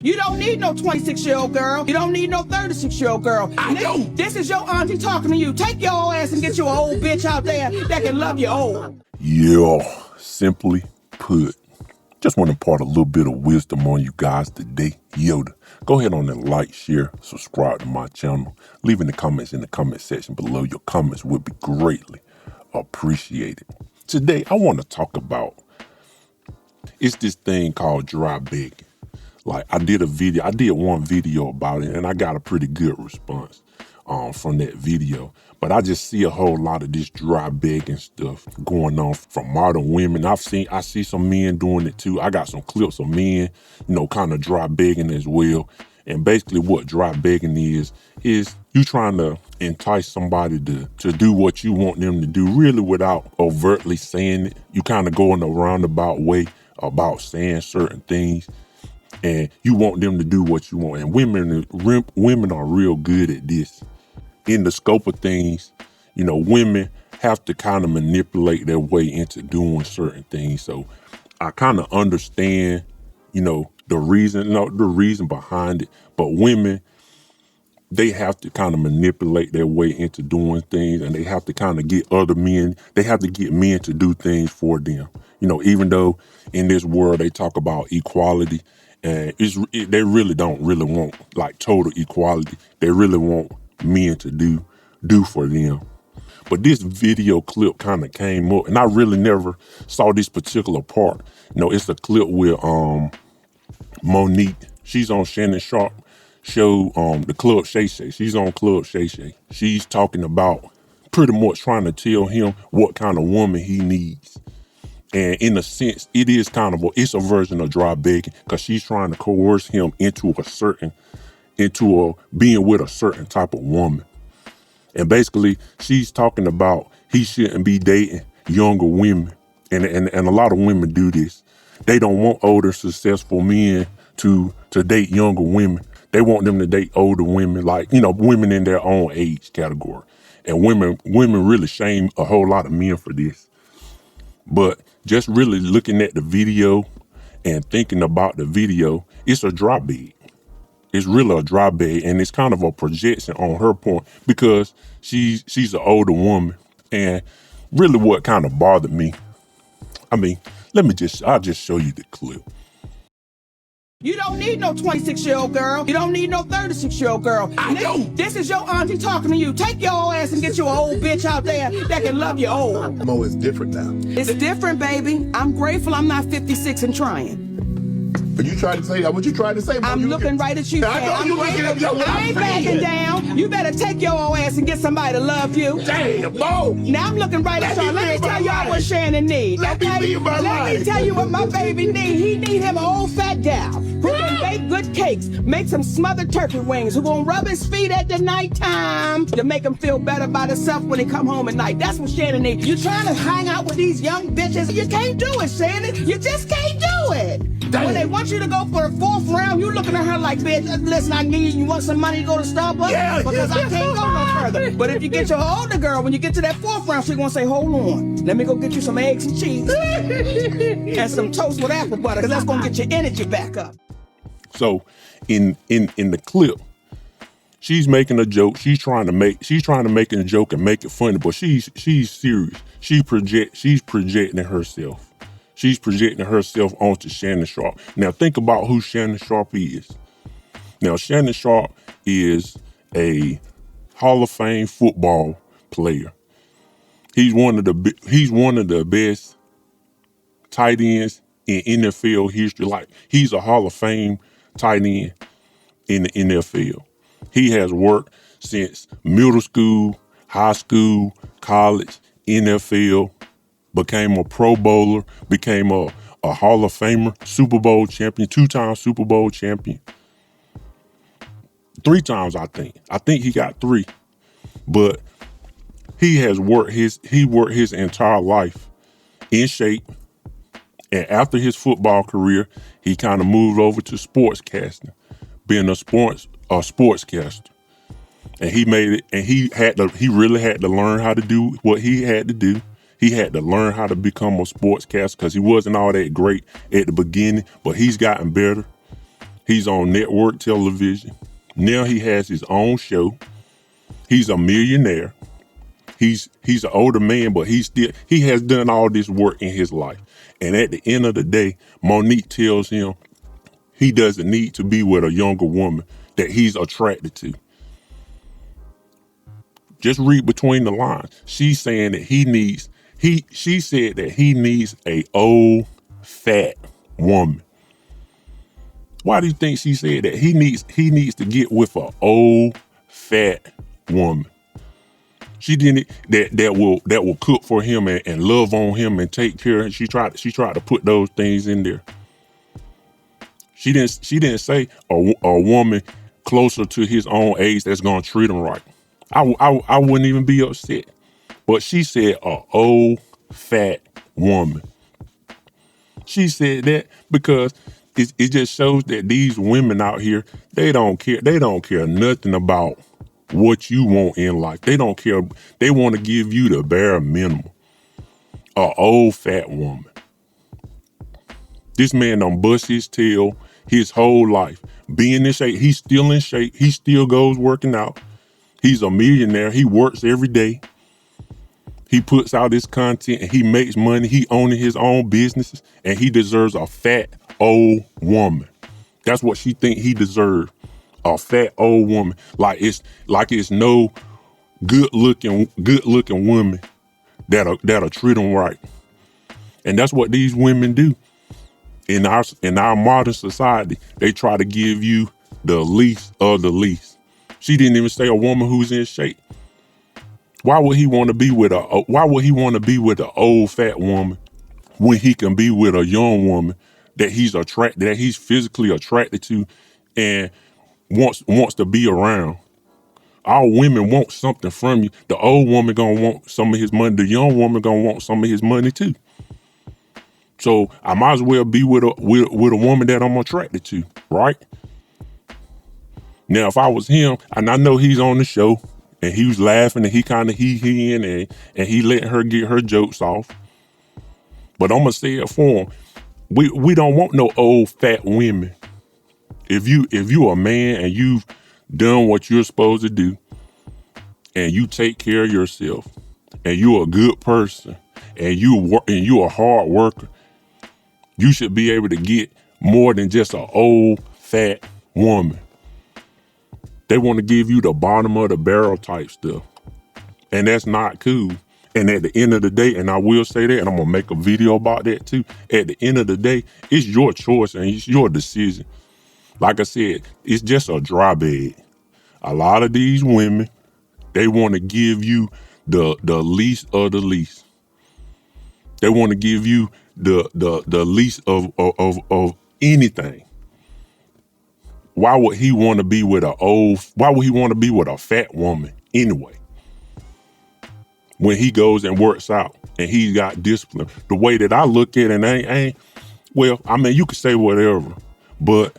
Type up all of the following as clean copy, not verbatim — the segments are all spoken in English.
You don't need no 26-year-old girl. You don't need no 36-year-old girl. I do. This is your auntie talking to you. Take your old ass and get you an old bitch out there that can love you old. Yeah, simply put. Just want to impart a little bit of wisdom on you guys today. Yoda. Go ahead on and like, share, subscribe to my channel. Leaving the comments in the comment section below. Your comments would be greatly appreciated. Today, I want to talk about, it's this thing called dry begging. Like I did one video about it and I got a pretty good response from that video. But I just see a whole lot of this dry begging stuff going on from modern women. I see some men doing it too. I got some clips of men, kind of dry begging as well. And basically what dry begging is you trying to entice somebody to do what you want them to do, really without overtly saying it. You kind of go in a roundabout way about saying certain things. And you want them to do what you want. And women are real good at this. In the scope of things, women have to kind of manipulate their way into doing certain things. So I kind of understand, the reason behind it. But women, they have to kind of manipulate their way into doing things, and they have to kind of get men to do things for them. Even though in this world they talk about equality, and they really don't really want like total equality. They really want men to do for them. But this video clip kind of came up, and I really never saw this particular part. It's a clip with Monique. She's on Shannon Sharpe show, the Club Shay Shay. She's on Club Shay Shay. She's talking about pretty much trying to tell him what kind of woman he needs. And in a sense, it is it's a version of dry begging, because she's trying to coerce him into being with a certain type of woman. And basically, she's talking about he shouldn't be dating younger women. And a lot of women do this. They don't want older, successful men to date younger women. They want them to date older women, like, women in their own age category. And women really shame a whole lot of men for this. But just really looking at the video and thinking about the video, it's a dry beg. It's really a dry beg, and it's kind of a projection on her point, because she's an older woman. And really what kind of bothered me, I'll just show you the clip. You don't need no 26-year-old girl. You don't need no 36-year-old girl. I do. This is your auntie talking to you. Take your old ass and get you an old bitch out there that can love you old. Mo is different now. It's different, baby. I'm grateful I'm not 56 and trying. But you tried to say that. What you tried to say, Mo? I'm looking right at you. I know I'm you looking at me. I ain't backing down. You better take your old ass and get somebody to love you. Damn, Mo. Now I'm looking right at y'all. Let me tell y'all what Shannon needs. Let me live my Let me life. tell you what my baby needs. He need him an old fat gal who can bake good cakes, make some smothered turkey wings, who gonna rub his feet at the nighttime to make him feel better about himself when he come home at night. That's what Shannon needs. You trying to hang out with these young bitches? You can't do it, Shannon. You just can't do it. Damn. When they want you to go for the 4th round, you looking at her like, bitch, listen, I need you. Want some money to go to Starbucks? Yeah, because I can't go no further. But if you get your older girl, when you get to that 4th round, she's gonna say, hold on, let me go get you some eggs and cheese and some toast with apple butter, because that's gonna get your energy back up. So in the clip, she's making a joke. She's trying to make a joke and make it funny, but she's serious. She's projecting herself. She's projecting herself onto Shannon Sharpe. Now think about who Shannon Sharpe is. Now Shannon Sharpe is a Hall of Fame football player. He's one of the best tight ends in NFL history. Like, he's a Hall of Fame tight end in the NFL. He has worked since middle school, high school, college, NFL, became a Pro Bowler, became a Hall of Famer, Super Bowl champion, 2-time Super Bowl champion. 3 times, I think. I think he got 3. But he worked his entire life in shape. And after his football career, he kind of moved over to sportscasting, being a sportscaster. And he made it, and he really had to learn how to do what he had to do. He had to learn how to become a sportscaster, because he wasn't all that great at the beginning, but he's gotten better. He's on network television. Now he has his own show. He's a millionaire. He's an older man, but he has done all this work in his life. And at the end of the day, Monique tells him he doesn't need to be with a younger woman that he's attracted to. Just read between the lines. She's saying that she said that he needs a old, fat woman. Why do you think she said that? He needs to get with an old, fat woman. She didn't that will cook for him and love on him and take care. And she tried to put those things in there. She didn't say a woman closer to his own age that's gonna treat him right. I wouldn't even be upset. But she said a old fat woman. She said that because it just shows that these women out here, they don't care nothing about what you want in life. They don't care. They want to give you the bare minimum. A old fat woman. This man done bust his tail his whole life. Being in shape, he's still in shape. He still goes working out. He's a millionaire. He works every day. He puts out his content and he makes money. He owning his own businesses and he deserves a fat old woman. That's what she think he deserves. A fat old woman. Like it's no good looking woman that'll treat him right. And that's what these women do. In our modern society, they try to give you the least of the least. She didn't even say a woman who's in shape. Why would he want to be with an old fat woman when he can be with a young woman that he's physically attracted to and wants to be around? All women want something from you. The old woman gonna want some of his money. The young woman gonna want some of his money too. So I might as well be with a woman that I'm attracted to, right? Now, if I was him, and I know he's on the show, and he was laughing, and he kind of he-heing, and he letting her get her jokes off. But I'm gonna say it for him. We don't want no old fat women. If you a man and you've done what you're supposed to do, and you take care of yourself, and you're a good person, and you a hard worker, you should be able to get more than just an old fat woman. They want to give you the bottom of the barrel type stuff. And that's not cool. And at the end of the day, and I will say that, and I'm going to make a video about that too. At the end of the day, it's your choice and it's your decision. Like I said, it's just a dry bed. A lot of these women, they want to give you the least of the least. They want to give you the least of anything. Why would he want to be with a fat woman anyway? When he goes and works out and he's got discipline. The way that I look at it, you could say whatever, but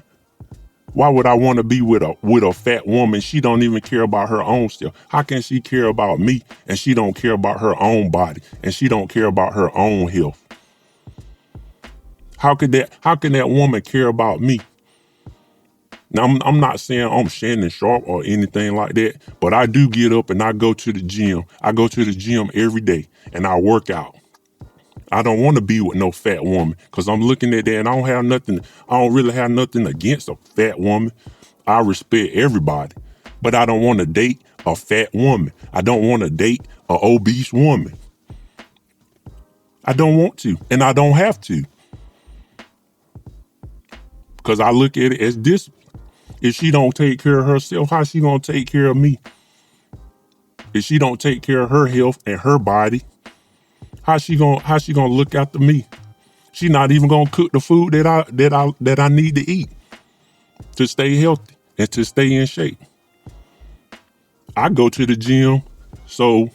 why would I want to be with a fat woman? She don't even care about her own stuff. How can she care about me and she don't care about her own body and she don't care about her own health? How can that woman care about me? Now, I'm not saying I'm Shannon Sharpe or anything like that, but I do get up and I go to the gym. I go to the gym every day and I work out. I don't want to be with no fat woman because I'm looking at that and I don't really have nothing against a fat woman. I respect everybody, but I don't want to date a fat woman. I don't want to date an obese woman. I don't want to, and I don't have to. Because I look at it as discipline. If she don't take care of herself, how she gonna take care of me? If she don't take care of her health and her body, how she gonna look after me? She not even gonna cook the food that I need to eat to stay healthy and to stay in shape. I go to the gym so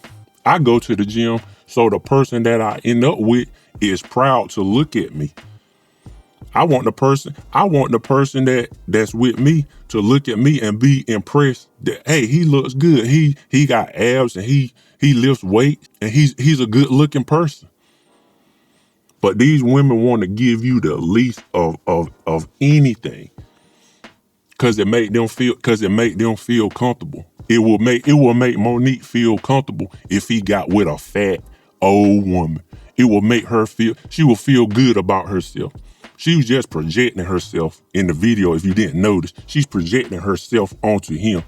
the person that I end up with is proud to look at me. I want the person that's with me to look at me and be impressed that, hey, he looks good. He got abs and he lifts weight and he's a good looking person. But these women want to give you the least of anything. Cause it made them feel comfortable. It will make Monique feel comfortable if he got with a fat old woman. It will make she will feel good about herself. She was just projecting herself in the video. If you didn't notice, she's projecting herself onto him.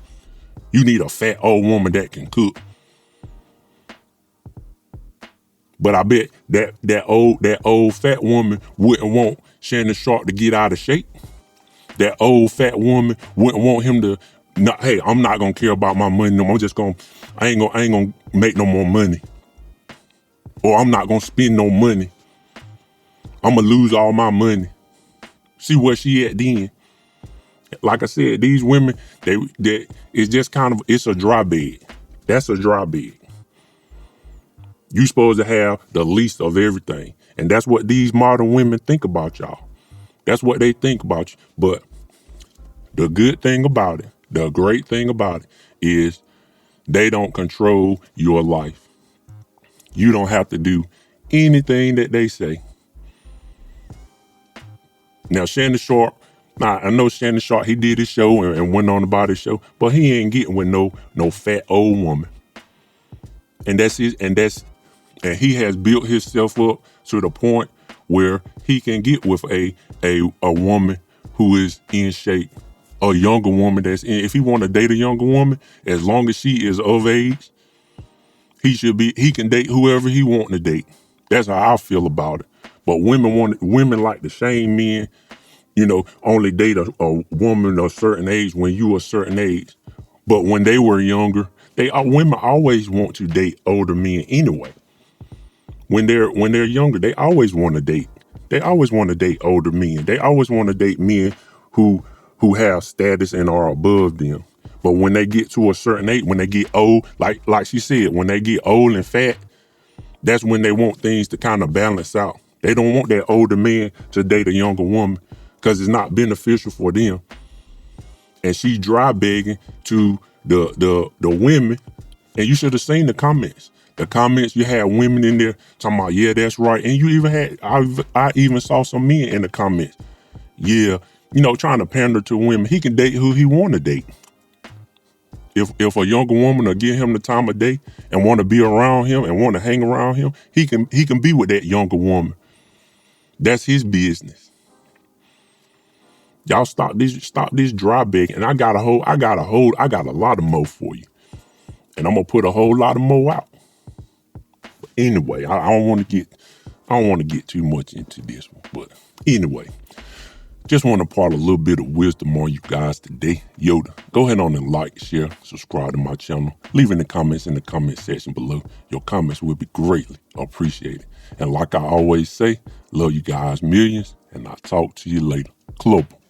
You need a fat old woman that can cook. But I bet that old fat woman wouldn't want Shannon Sharpe to get out of shape. That old fat woman wouldn't want him to, hey, I'm not gonna care about my money no more. I ain't gonna make no more money. Or I'm not gonna spend no money. I'm gonna lose all my money. See where she at then. Like I said, these women, it's just it's a dry bed. That's a dry bed. You supposed to have the least of everything. And that's what these modern women think about y'all. That's what they think about you. But the good thing about it, the great thing about it is they don't control your life. You don't have to do anything that they say. Now, Shannon Sharpe, I know Shannon Sharpe, he did his show and went on about his show, but he ain't getting with no fat old woman. And he has built himself up to the point where he can get with a woman who is in shape, a younger woman if he want to date a younger woman, as long as she is of age, he can date whoever he want to date. That's how I feel about it. But women like to shame men, only date a woman of a certain age when you a certain age. But when they were younger, women always want to date older men anyway. When they're younger, they always want to date. They always want to date older men. They always want to date men who have status and are above them. But when they get to a certain age, when they get old, like she said, when they get old and fat, that's when they want things to kind of balance out. They don't want that older man to date a younger woman because it's not beneficial for them. And she's dry begging to the women. And you should have seen the comments. The comments, you had women in there talking about, yeah, that's right. And you even I even saw some men in the comments. Yeah, trying to pander to women. He can date who he want to date. If a younger woman will give him the time of day and want to be around him and want to hang around him, he can be with that younger woman. That's his business. Y'all stop this dry begging. And I got a lot of more for you. And I'm gonna put a whole lot of more out. But anyway, I don't want to get too much into this one. But anyway, just want to impart a little bit of wisdom on you guys today. Yoda, go ahead on and like, share, subscribe to my channel. Leave in the comments in the comment section below. Your comments will be greatly appreciated. And like I always say, love you guys millions, and I'll talk to you later. Global.